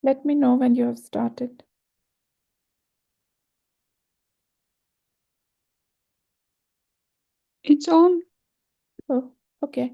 Let me know when you have started. It's on. Oh, okay.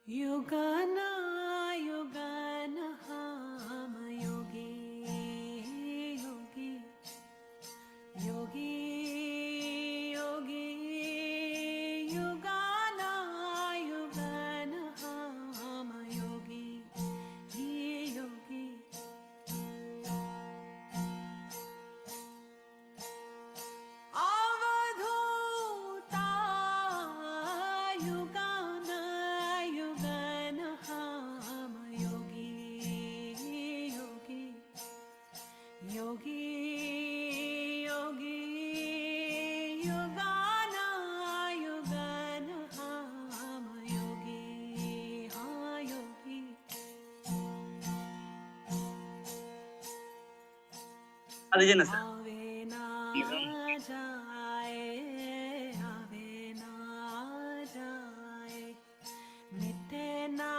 युगाना युगाना हम योगी योगी योगी योगी युगाना युगाना हम योगी योगी अवधूता युगाना युगाना हम योगी योगी योगी योगी युगाना युगाना हम योगी हाँ योगी आवे ना जाए मिटे ना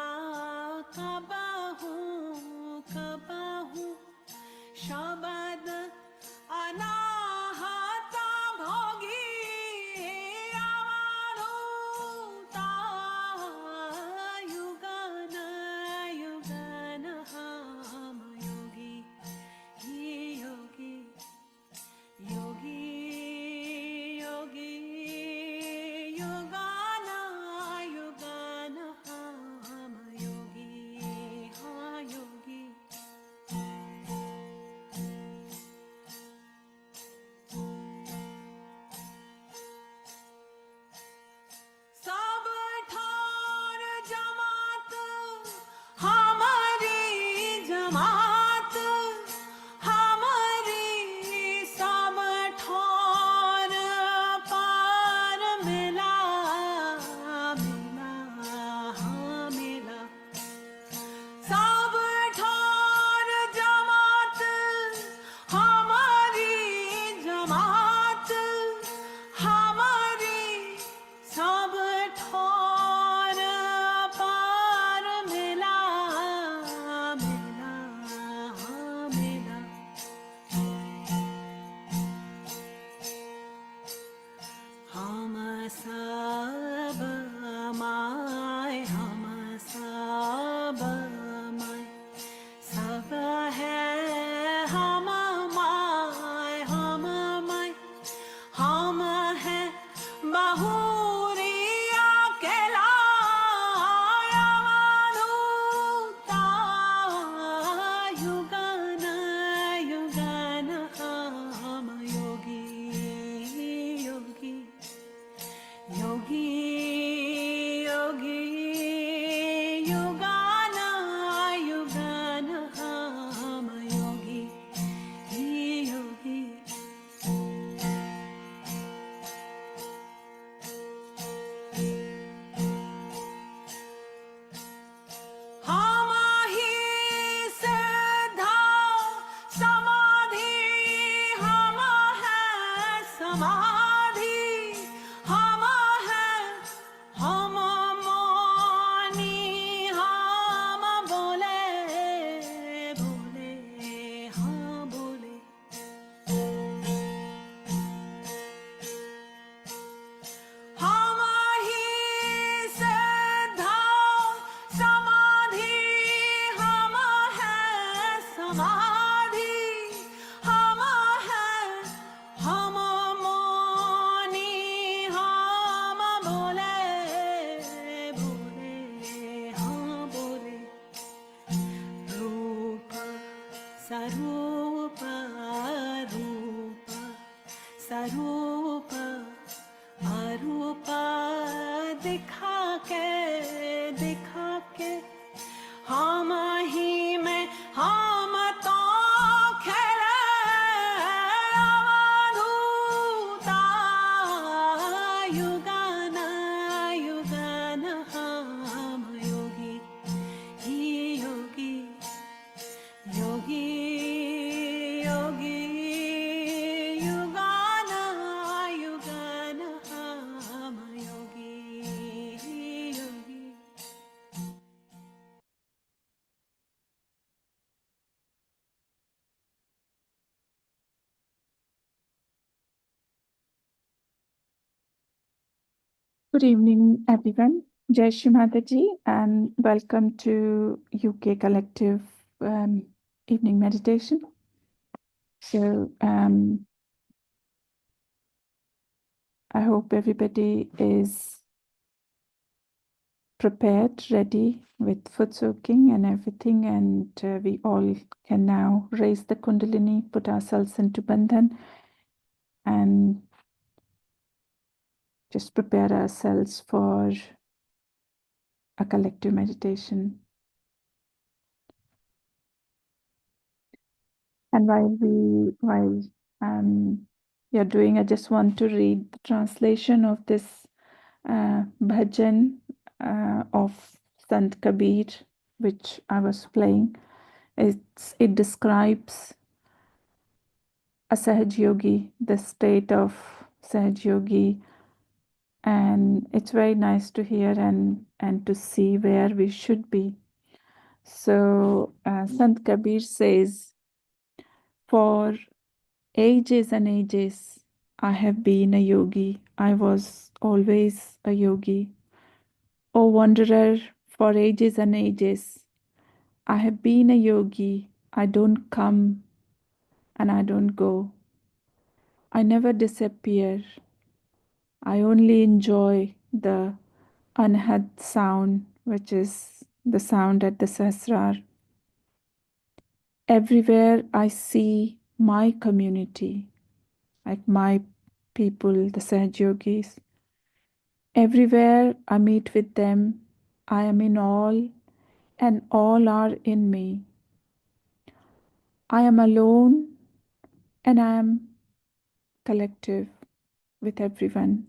कबाहू शबद अनाहता भोगी अवधूता युगन युगन हम योगी योगी योगी योगी युगन युगन हम योगी हाँ योगी सब ठार जमात हमारी जमात हमारी सब ठार पार मिला मिला हाँ मिला सब ठार जमात हमारी जमात हमारी सब ठार पार मिला मिला हाँ मिला हम सब माय हम सब माय सब है हम माय हम माय हम है बहुरिया केला अवधूता युगन युगन हम योगी योगी योगी योगी युगन युगन हम योगी योगी हम ही सिद्धा समाधि हम हैं समाधि हम हैं हम मौनी हम बोले बोले हाँ बोले हम ही सिद्धा समाधि हम हैं समाधि हम हैं हम मौनी हम बोले बोले हाँ बोले रूप स्वरूप रूप रूप अरूप दिखा के हम ही में हम तो खेले अवधूता युगान युगान हम योगी ही योगी योगी योगी युगान युगान हम Yogi Yogi. Good evening, everyone. Jai Shri Mataji, and welcome to UK Collective evening meditation. So, I hope everybody is prepared, ready with foot soaking and everything, and we all can now raise the Kundalini, put ourselves into Bandhan, and just prepare ourselves for a collective meditation. And while you're doing, I just want to read the translation of this bhajan of Sant Kabir, which I was playing. It describes a Sahaj Yogi, the state of Sahaj Yogi, and it's very nice to hear and to see where we should be. So Sant Kabir says, for ages and ages, I have been a yogi. I was always a yogi. O wanderer, for ages and ages, I have been a yogi. I don't come and I don't go. I never disappear. I only enjoy the anhat sound, which is the sound at the Sahasrar. Everywhere I see my community, like my people, the Sahaj Yogis. Everywhere I meet with them, I am in all, and all are in me. I am alone, and I am collective with everyone.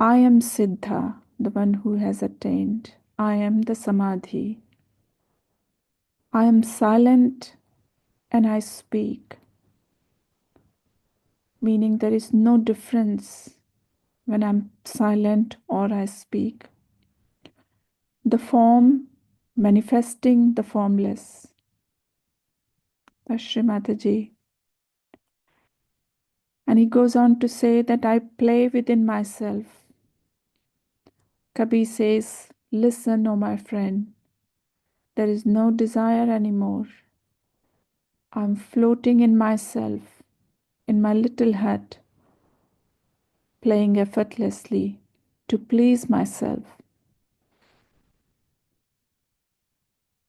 I am Siddha, the one who has attained. I am the Samadhi. I am silent and I speak, meaning there is no difference when I'm silent or I speak. The form manifesting the formless. That's Sri Mataji. And he goes on to say that I play within myself. Kabir says, listen, O my friend, there is no desire anymore. I'm floating in myself, in my little hut, playing effortlessly to please myself.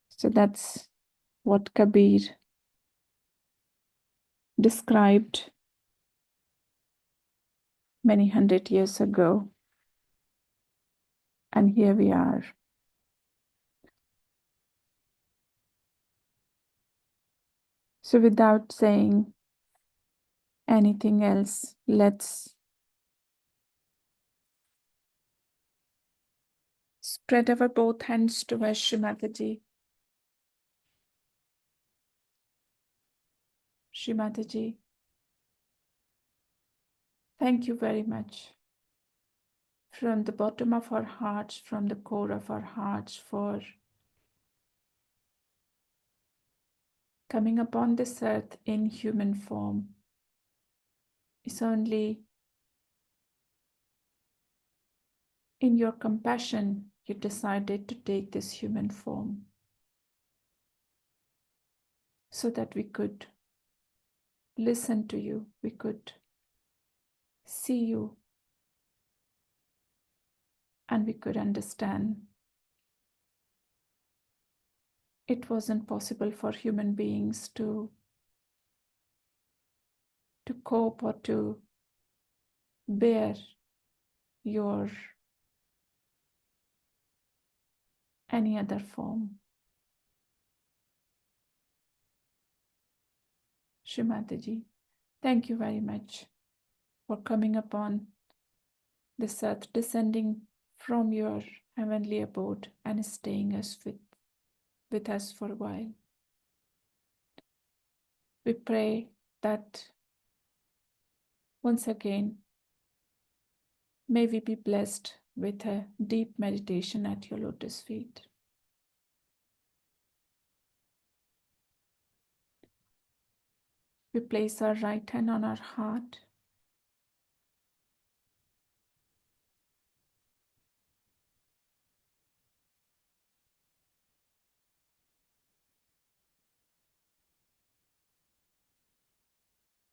So that's what Kabir described many hundred years ago. And here we are. So without saying anything else, let's spread our both hands towards Sri Mataji. Sri Mataji, thank you very much from the bottom of our hearts, from the core of our hearts, for coming upon this earth in human form. It's only in your compassion you decided to take this human form so that we could listen to you, we could see you, and we could understand. It wasn't possible for human beings to to cope or to bear your any other form. Shrimataji, thank you very much for coming upon this earth, descending from your heavenly abode and staying with us for a while. We pray that once again, may we be blessed with a deep meditation at your lotus feet. We place our right hand on our heart.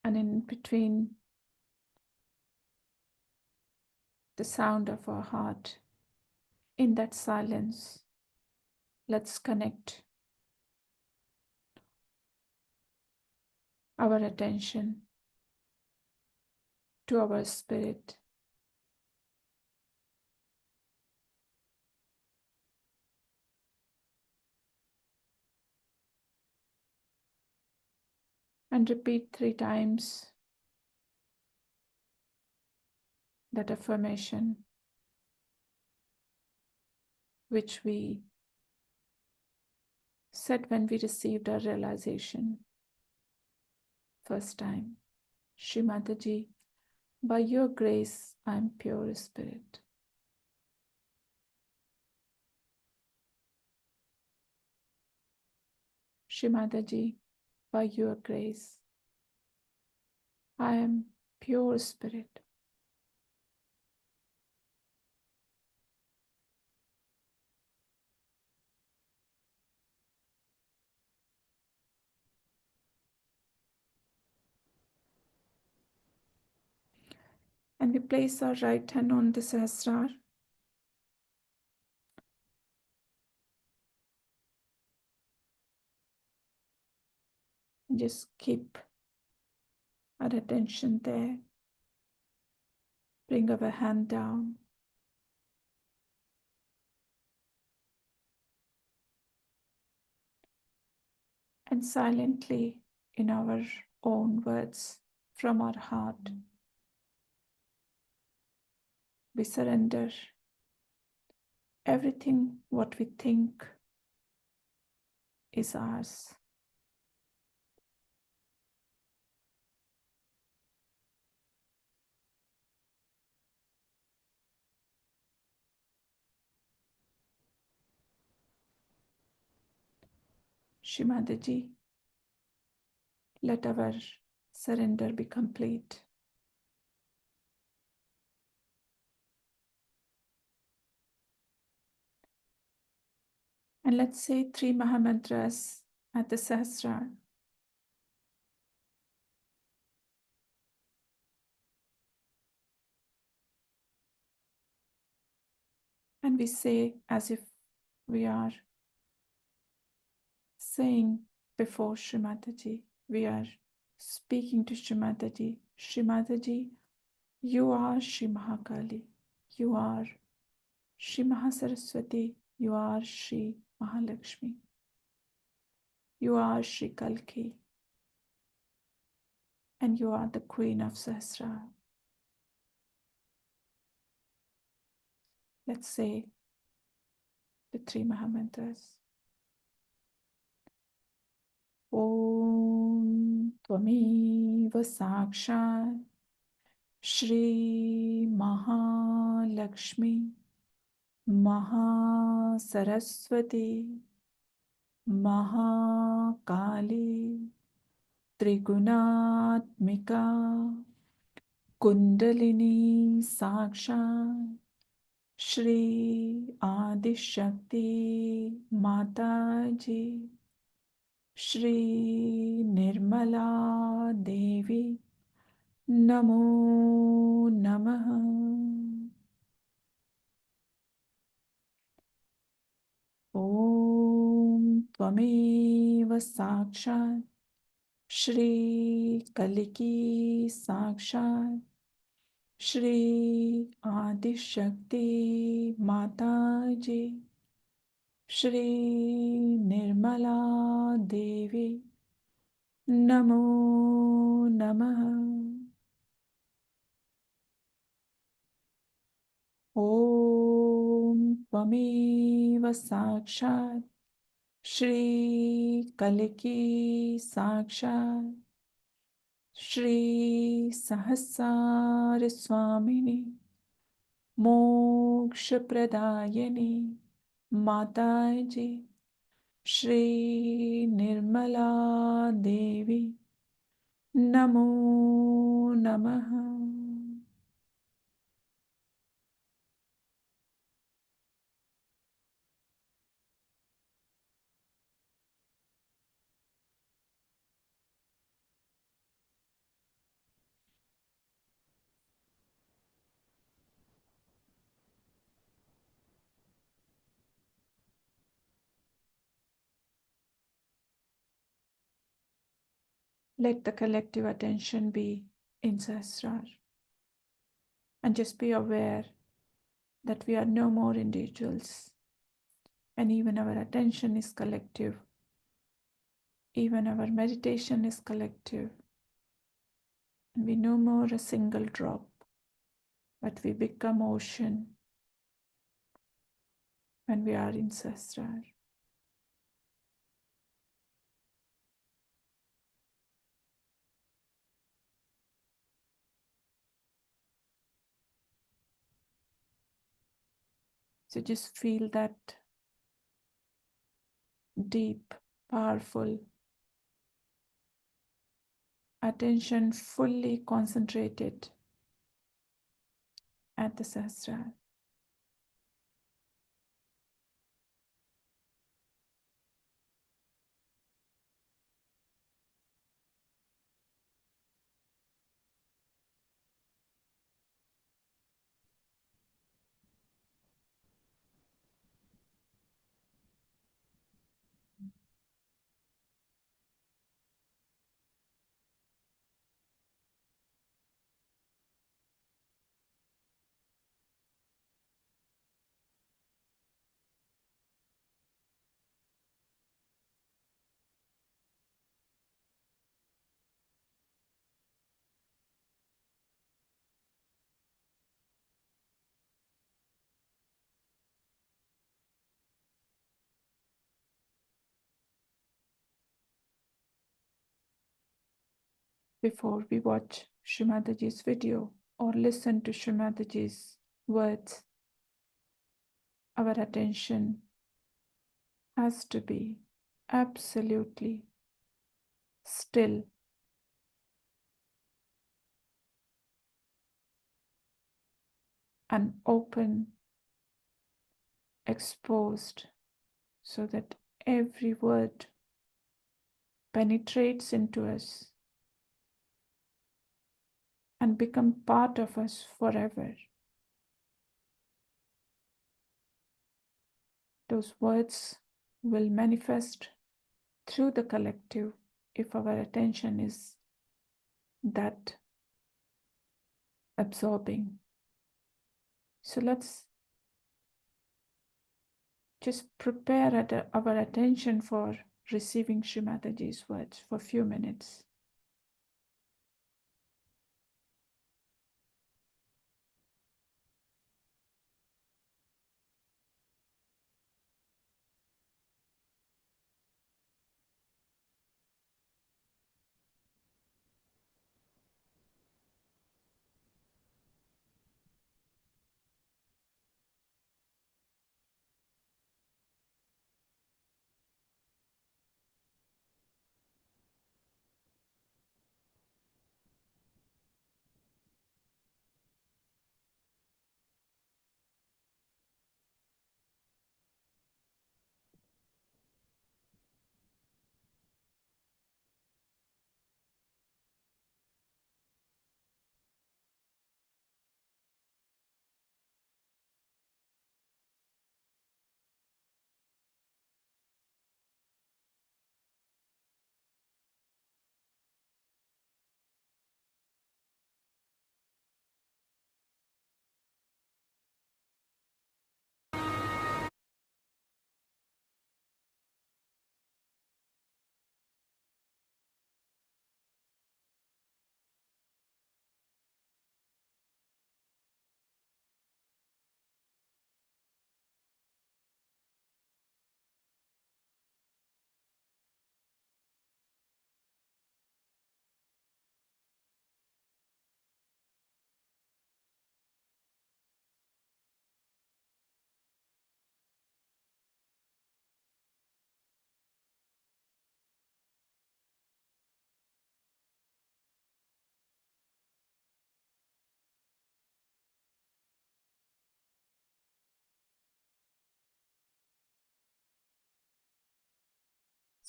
And in between the sound of our heart, in that silence, let's connect our attention to our spirit. And repeat 3 times that affirmation which we said when we received our realization first time. Shrimataji, by your grace, I am pure spirit. Shrimataji, by your grace, I am pure spirit. And we place our right hand on the Sahasrar. And just keep our attention there. Bring our hand down. And silently, in our own words from our heart, we surrender everything what we think is ours. Shrimataji, let our surrender be complete. And let's say 3 Mahamantras at the Sahasrar. And we say as if we are saying before Shrimataji, we are speaking to Shrimataji. Shrimataji, you are Shri Mahakali. You are Shri Mahasaraswati. You are Shri Mahalakshmi. You are Shri Kalki. And you are the Queen of Sahasra. Let's say the 3 Mahamantras. Om Tvameva Sakshat Shri Mahalakshmi Mahasaraswati Mahakali Trigunatmika Kundalini Sakshat Shri Adishakti Mataji Shri Nirmala Devi Namo Namaha. Om Tvameva Sakshat Shri कलिकी साक्षात श्री आदिशक्ति माता जी, श्री निर्मला देवी नमो नमः। ॐ त्वमेव साक्षात् श्री कलिकी साक्षात् श्री सहस्र स्वामिनी मोक्ष प्रदायिनी माता जी, श्री निर्मला देवी नमो नमः। Let the collective attention be in Sahasrar, and just be aware that we are no more individuals, and even our attention is collective, even our meditation is collective, and we no more a single drop, but we become ocean when we are in Sahasrar. So just feel that deep, powerful attention fully concentrated at the Sahasrar. Before we watch Shrimadaji's video or listen to Shrimadaji's words, our attention has to be absolutely still and open, exposed, so that every word penetrates into us and become part of us forever. Those words will manifest through the collective if our attention is that absorbing. So let's just prepare our attention for receiving Shrimadaji's words for a few minutes.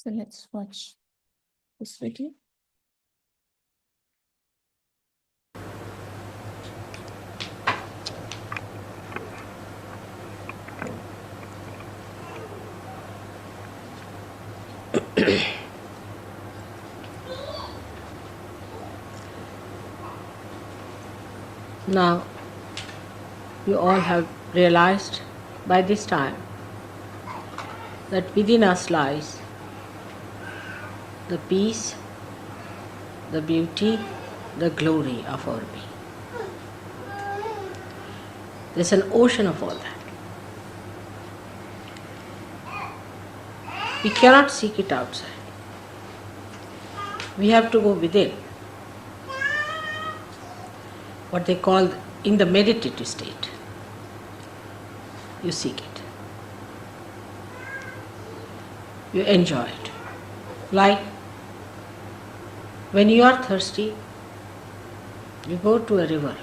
So let's watch this video. Now, you all have realized by this time that within us lies the peace, the beauty, the glory of our being. There's an ocean of all that. We cannot seek it outside. We have to go within. What they call in the meditative state. You seek it. You enjoy it. Like when you are thirsty, you go to a river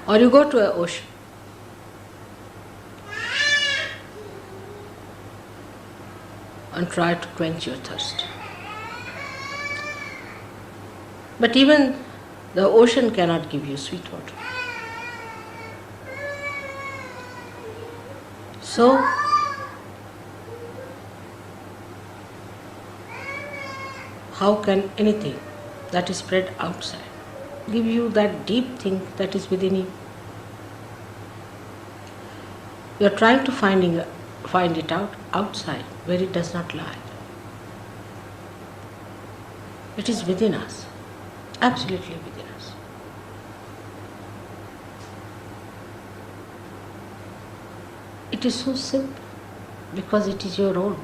or you go to an ocean. And try to quench your thirst. But even the ocean cannot give you sweet water. So, how can anything that is spread outside give you that deep thing that is within you? You are trying to find it out outside where it does not lie. It is within us, absolutely within us. It is so simple because it is your own.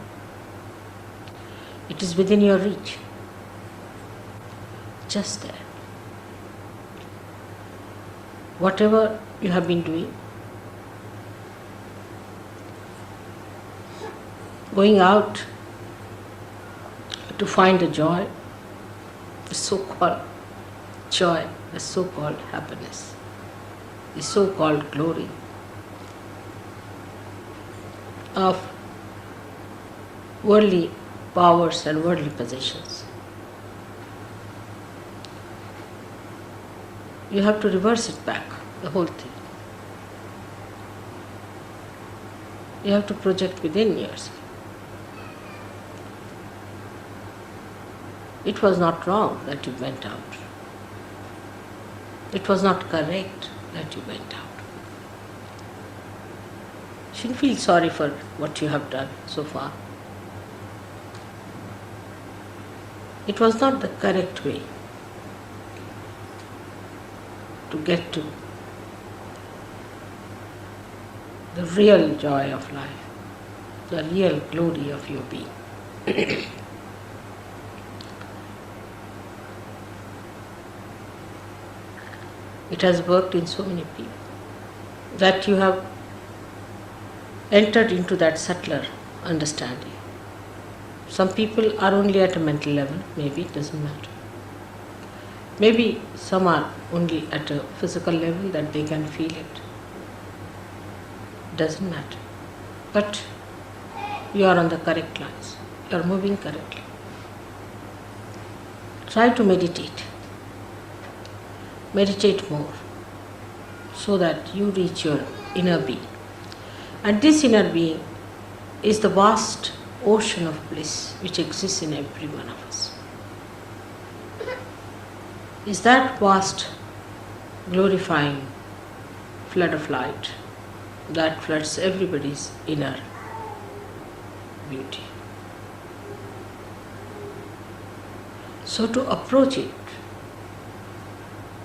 It is within your reach, just there. Whatever you have been doing, going out to find the joy, the so-called joy, the so-called happiness, the so-called glory of worldly powers and worldly possessions. You have to reverse it back, the whole thing. You have to project within yourself. It was not wrong that you went out. It was not correct that you went out. You shouldn't feel sorry for what you have done so far. It was not the correct way to get to the real joy of life, the real glory of your being. It has worked in so many people that you have entered into that subtler understanding. Some people are only at a mental level, maybe it doesn't matter. Maybe some are only at a physical level that they can feel it. Doesn't matter. But you are on the correct lines. You are moving correctly. Try to meditate. Meditate more so that you reach your inner being. And this inner being is the vast ocean of bliss which exists in every one of us. Is that vast, glorifying flood of light that floods everybody's inner beauty. So to approach it,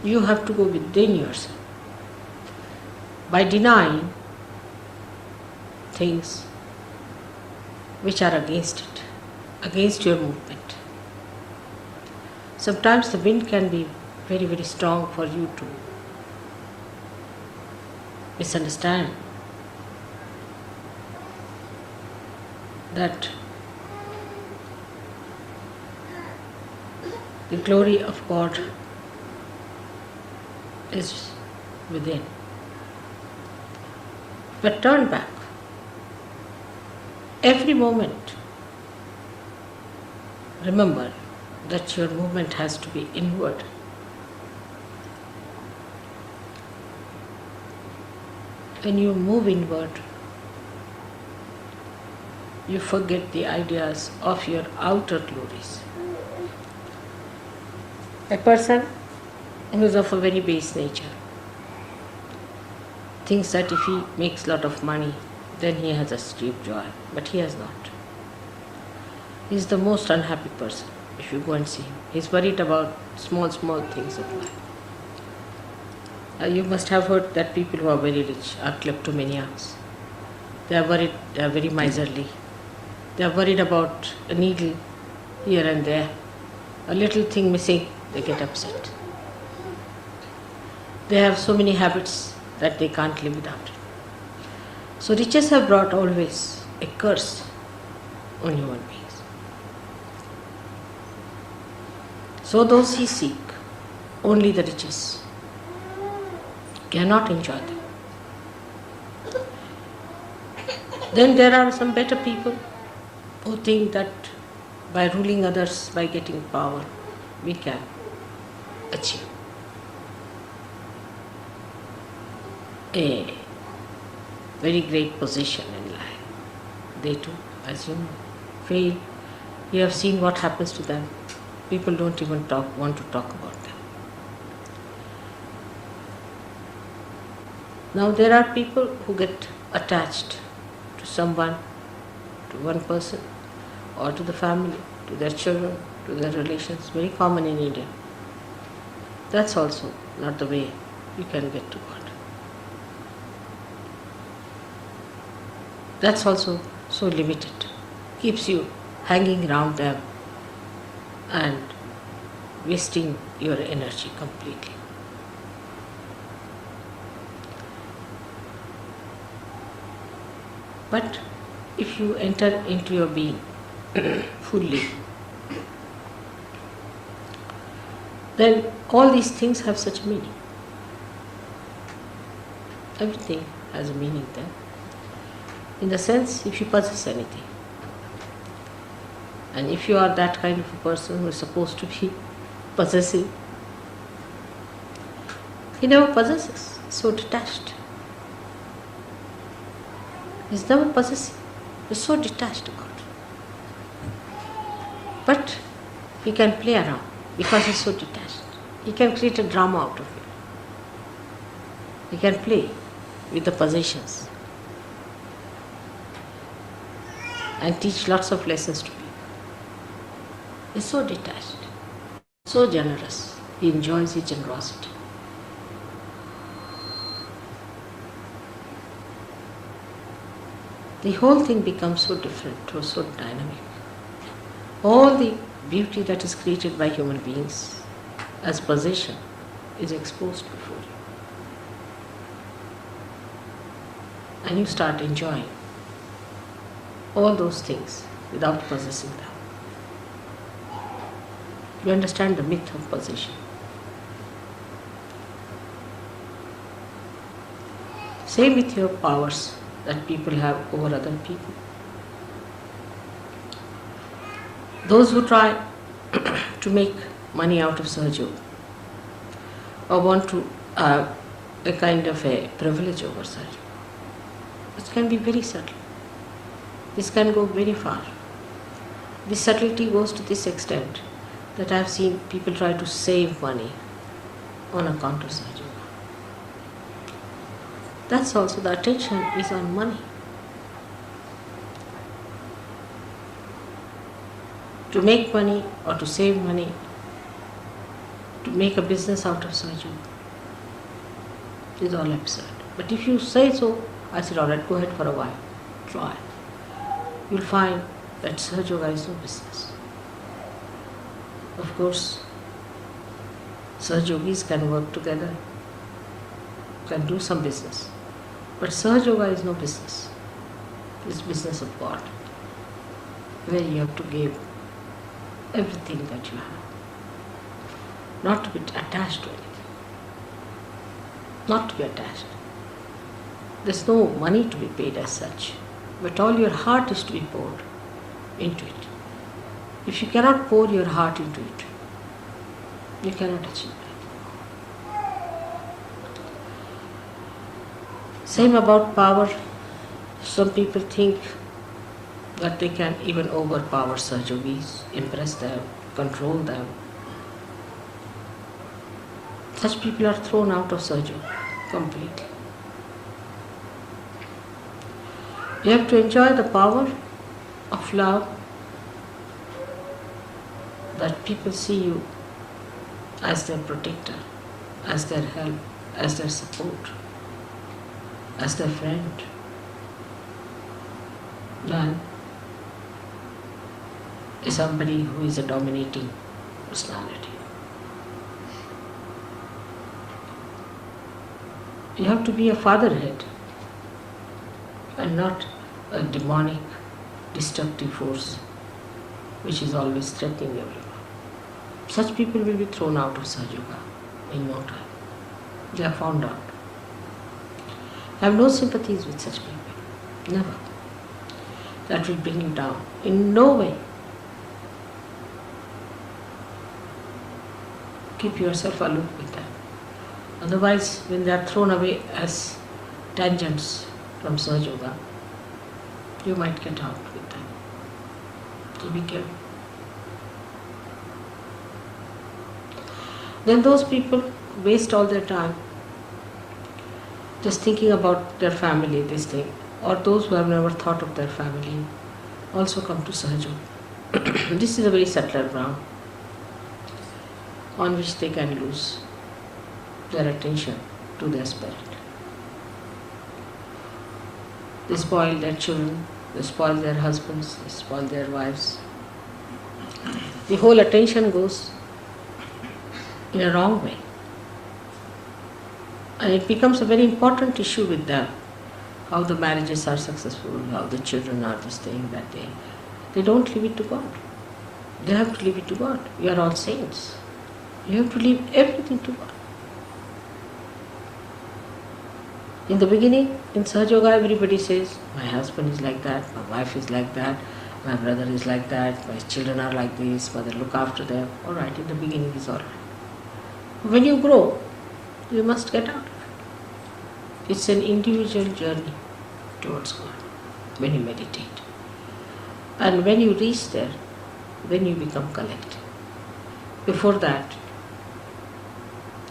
you have to go within yourself by denying things which are against it, against your movement. Sometimes the wind can be very, very strong for you to misunderstand that the glory of God is within. But turn back. Every moment remember that your movement has to be inward. When you move inward, you forget the ideas of your outer glories. A person who is of a very base nature thinks that if he makes a lot of money, then he has a deep joy, but he has not. He is the most unhappy person if you go and see him. He is worried about small things of life. You must have heard that people who are very rich are kleptomaniacs. They are worried, they are very miserly. They are worried about a needle here and there. A little thing missing, they get upset. They have so many habits that they can't live without it. So riches have brought always a curse on human beings. So those who seek only the riches cannot enjoy them. Then there are some better people who think that by ruling others, by getting power, we can achieve a very great position in life. They too, as you know, fail. You have seen what happens to them. People don't even want to talk about them. Now there are people who get attached to someone, to one person, or to the family, to their children, to their relations. Very common in India. That's also not the way you can get to God. That's also so limited. Keeps you hanging around them and wasting your energy completely. But if you enter into your being fully, then all these things have such meaning. Everything has a meaning then. In the sense, if you possess anything, and if you are that kind of a person who is supposed to be possessive, he never possesses, so detached. He's never possessive, he's so detached about it. But he can play around because he's so detached. He can create a drama out of it. He can play with the possessions and teach lots of lessons to people. He's so detached, so generous. He enjoys his generosity. The whole thing becomes so different, so dynamic. All the beauty that is created by human beings as possession is exposed before you. And you start enjoying all those things without possessing them. You understand the myth of possession. Same with your powers that people have over other people. Those who try to make money out of Sahaja or want to have a kind of a privilege over Sahaja, it can be very subtle. This can go very far. This subtlety goes to this extent that I have seen people try to save money on account of Sahaja. That's also, the attention is on money. To make money or to save money, to make a business out of Sahaja is all absurd. But if you say so, I said, all right, go ahead for a while, try. You'll find that Sahaja Yoga is no business. Of course, Sahaja Yogis can work together, can do some business. But Sahaja Yoga is no business. It's business of God, where you have to give everything that you have. Not to be attached to anything. Not to be attached. There's no money to be paid as such, but all your heart is to be poured into it. If you cannot pour your heart into it, you cannot achieve it. Same about power. Some people think that they can even overpower Sahajogis, impress them, control them. Such people are thrown out of Sahajoga completely. You have to enjoy the power of love, that people see you as their protector, as their help, as their support, as their friend. Than is somebody who is a dominating personality. You have to be a fatherhead and not a demonic, destructive force which is always threatening everyone. Such people will be thrown out of Sahajoga in no time. They are found out. I have no sympathies with such people. Never. That will bring you down. In no way. Keep yourself aloof with them. Otherwise, when they are thrown away as tangents from Sahajoga, you might get out with them. So be careful. Then those people waste all their time just thinking about their family, this thing. Or those who have never thought of their family also come to Sahajoga. This is a very subtle ground on which they can lose their attention to their spirit. They spoil their children, they spoil their husbands, they spoil their wives. The whole attention goes in a wrong way. And it becomes a very important issue with them, how the marriages are successful, how the children are this thing, that they don't leave it to God. They have to leave it to God. We are all saints. You have to leave everything to God. In the beginning, in Sahajoga, everybody says, my husband is like that, my wife is like that, my brother is like that, my children are like this, mother look after them. All right, in the beginning is all right. When you grow, you must get out of it. It's an individual journey towards God when you meditate. And when you reach there, then you become collective. Before that,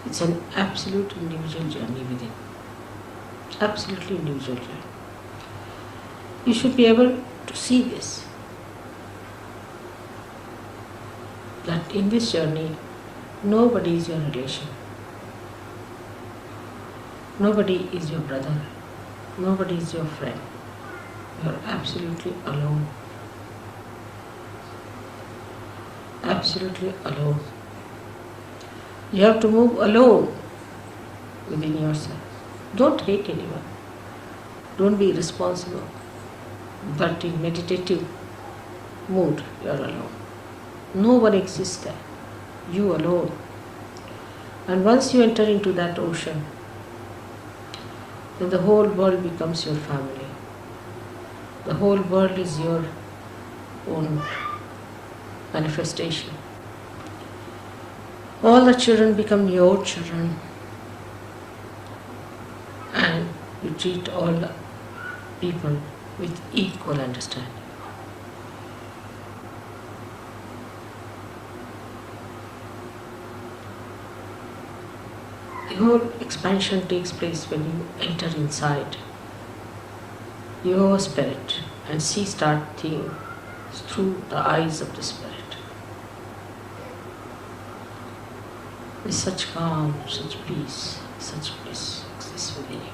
it's an absolute individual journey within. Absolutely individual journey. You should be able to see this. That in this journey, nobody is your relation. Nobody is your brother. Nobody is your friend. You are absolutely alone. Absolutely alone. You have to move alone within yourself. Don't hate anyone. Don't be irresponsible. But in meditative mood, you are alone. No one exists there. You alone. And once you enter into that ocean, then the whole world becomes your family. The whole world is your own manifestation. All the children become your children, and you treat all the people with equal understanding. The whole expansion takes place when you enter inside your spirit and start seeing through the eyes of the spirit. With such calm, such peace, such bliss exists within you.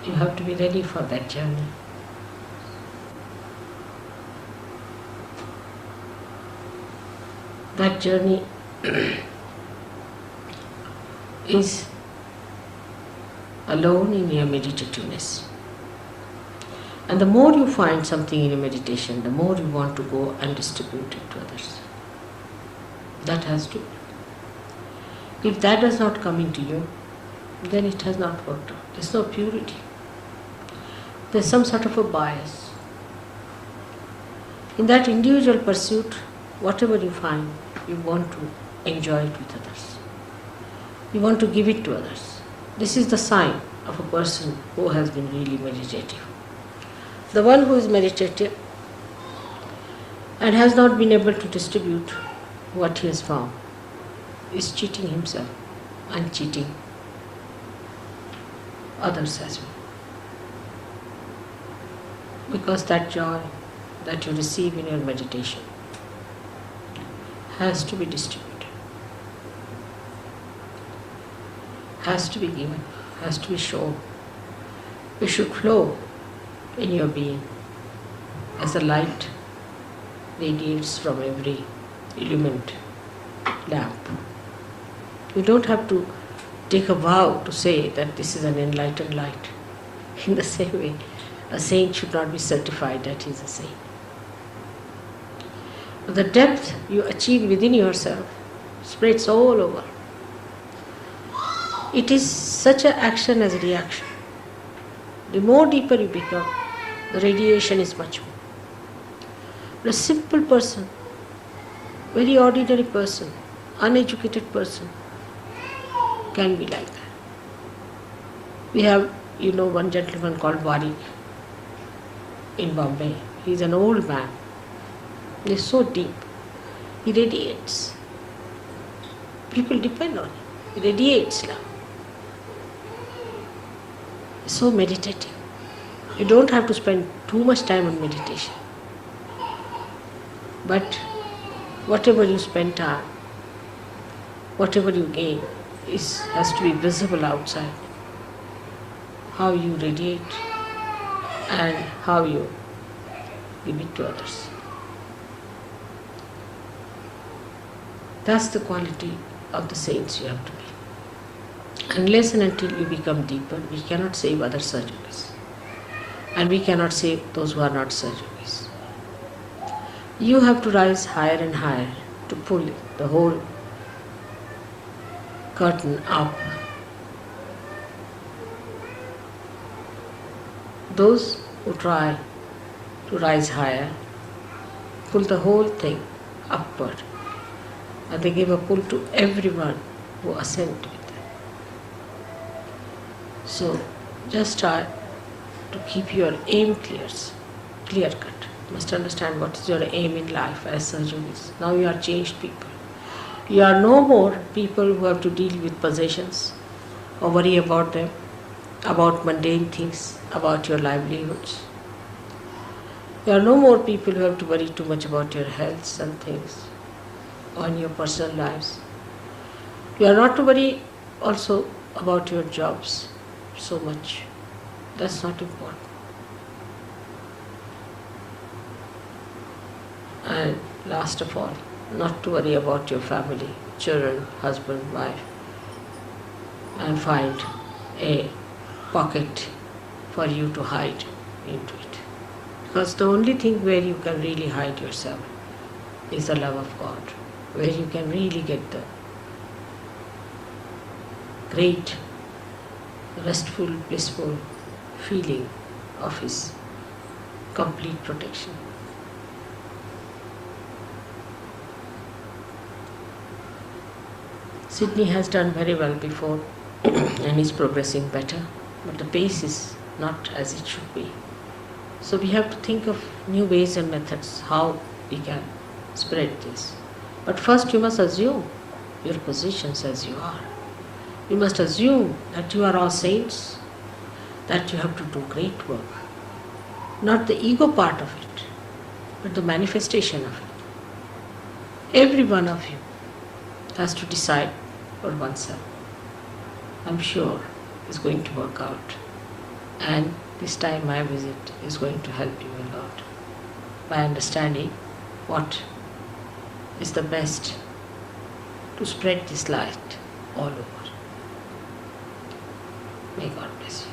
You have to be ready for that journey. That journey is alone in your meditativeness. And the more you find something in your meditation, the more you want to go and distribute it to others. That has to. If that does not come into you, then it has not worked out. There's no purity. There's some sort of a bias. In that individual pursuit, whatever you find, you want to enjoy it with others. You want to give it to others. This is the sign of a person who has been really meditative. The one who is meditative and has not been able to distribute what he has found is cheating himself and cheating others as well. Because that joy that you receive in your meditation has to be distributed, has to be given, has to be shown. It should flow in your being as the light radiates from every illumined lamp. You don't have to take a vow to say that this is an enlightened light. In the same way, a saint should not be certified that he is a saint. But the depth you achieve within yourself spreads all over. It is such an action as a reaction. The more deeper you become, the radiation is much more. But a simple person, very ordinary person, uneducated person, can be like that. We have, one gentleman called Warik in Bombay. He is an old man. He is so deep. He radiates. People depend on him. He radiates love. He's so meditative. You don't have to spend too much time on meditation. But whatever you spend time, whatever you gain, has to be visible outside. How you radiate and how you give it to others. That's the quality of the saints you have to be. Unless and until you become deeper, we cannot save other surgeries. And we cannot save those who are not surgeries. You have to rise higher and higher to pull the whole curtain up. Those who try to rise higher pull the whole thing upward, and they give a pull to everyone who ascend with them. So just try to keep your aim clear cut. You must understand what is your aim in life as surgeons. Now you are changed people. You are no more people who have to deal with possessions or worry about them, about mundane things, about your livelihoods. You are no more people who have to worry too much about your health and things on your personal lives. You are not to worry also about your jobs so much. That's not important. And last of all, not to worry about your family, children, husband, wife, and find a pocket for you to hide into it. Because the only thing where you can really hide yourself is the love of God, where you can really get the great, restful, blissful feeling of His complete protection. Sydney has done very well before and is progressing better, but the pace is not as it should be. So we have to think of new ways and methods how we can spread this. But first you must assume your positions as you are. You must assume that you are all saints, that you have to do great work. Not the ego part of it, but the manifestation of it. Every one of you has to decide for oneself. I'm sure it's going to work out. And this time my visit is going to help you a lot by understanding what is the best to spread this light all over. May God bless you.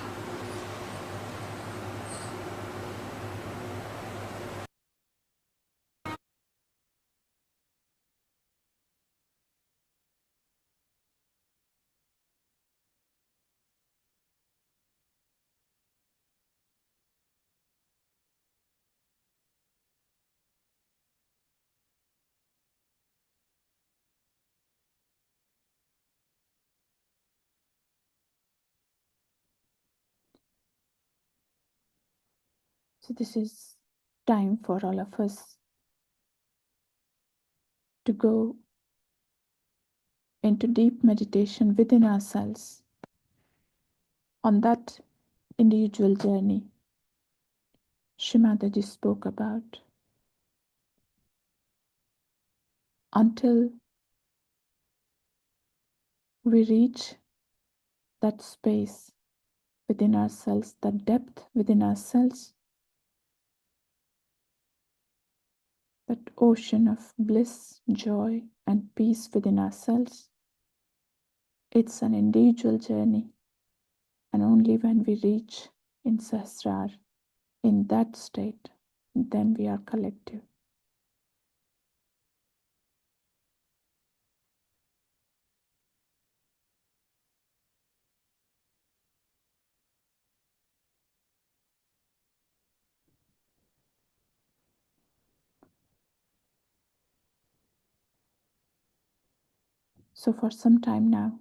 So, this is time for all of us to go into deep meditation within ourselves on that individual journey Shimadaji spoke about until we reach that space within ourselves, that depth within ourselves, that ocean of bliss, joy, and peace within ourselves. It's an individual journey, and only when we reach in Sahasrar, in that state, then we are collective. So, for some time now,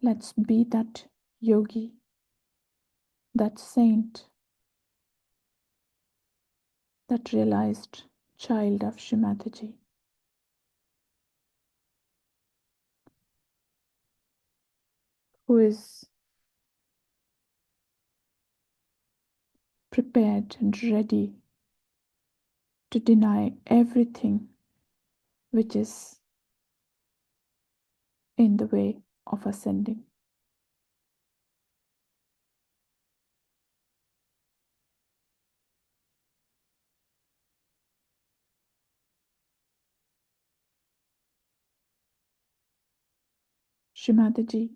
let's be that yogi, that saint, that realized child of Shimataji, who is prepared and ready to deny everything which is in the way of ascending. Shimataji,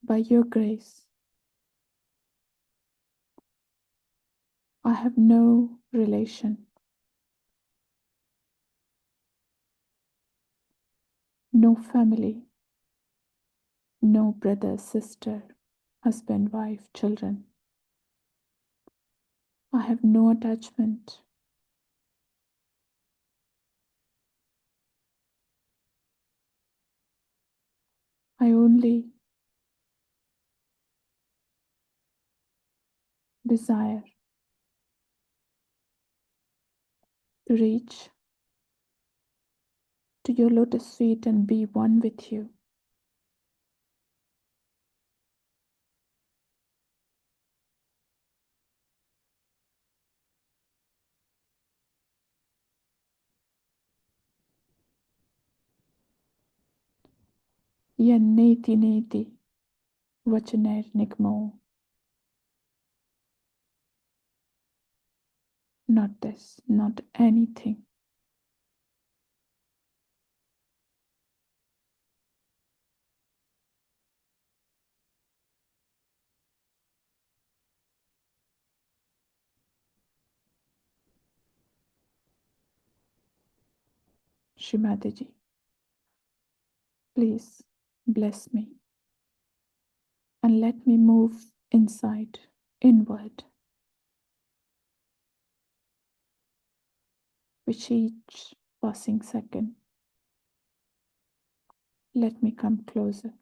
by your grace, I have no relation, no family, no brother, sister, husband, wife, children. I have no attachment. I only desire to reach to your lotus feet and be one with you. Yen neti neti vachaner nigmo. Not this, not anything. Shimataji, please bless me and let me move inside, inward, with each passing second. Let me come closer.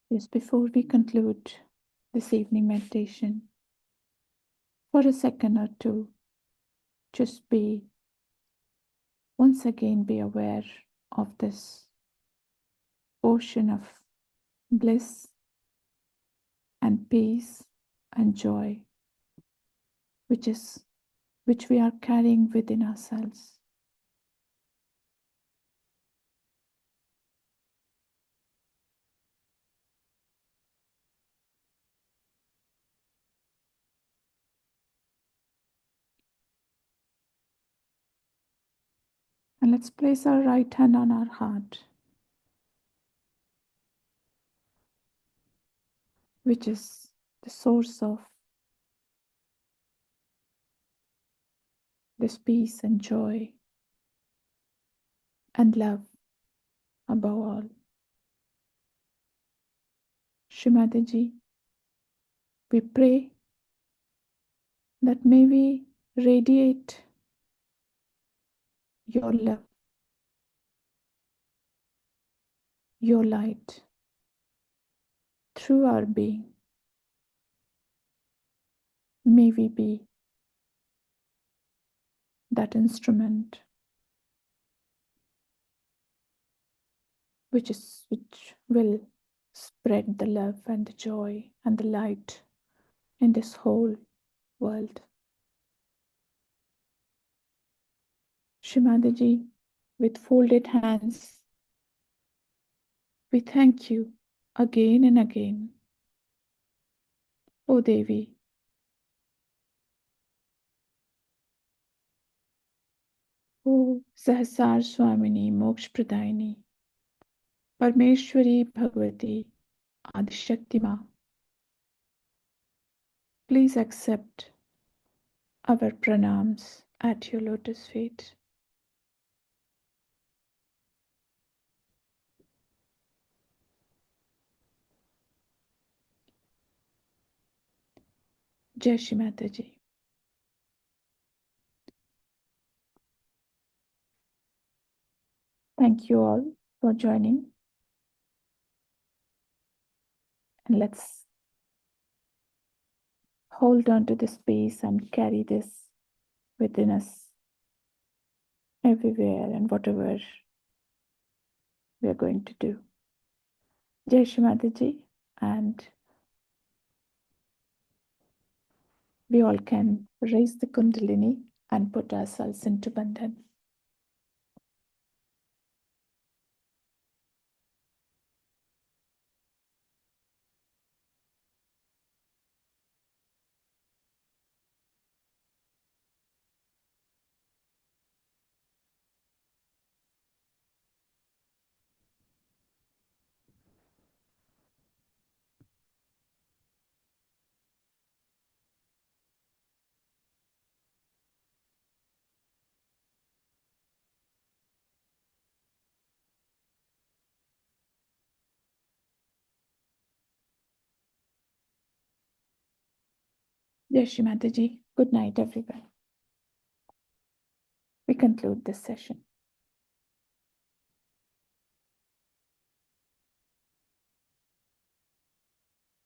Yes, before we conclude this evening meditation, for a second or two, just once again be aware of this ocean of bliss and peace and joy, which we are carrying within ourselves. And let's place our right hand on our heart, which is the source of this peace and joy and love above all. Shrimataji, we pray that may we radiate your love, your light through our being. May we be that instrument which will spread the love and the joy and the light in this whole world. Shrimataji, with folded hands, we thank you again and again. O Devi, O Sahasar Swamini Moksha Pradayini, Parmeshwari Bhagavati Adishakti Ma, please accept our pranams at your lotus feet. Jai Shri Mataji. Thank you all for joining. And let's hold on to the space and carry this within us everywhere and whatever we are going to do. Jai Shri Mataji, and we all can raise the Kundalini and put ourselves into Bandhan. Jai Shri Mataji. Good night, everyone. We conclude this session.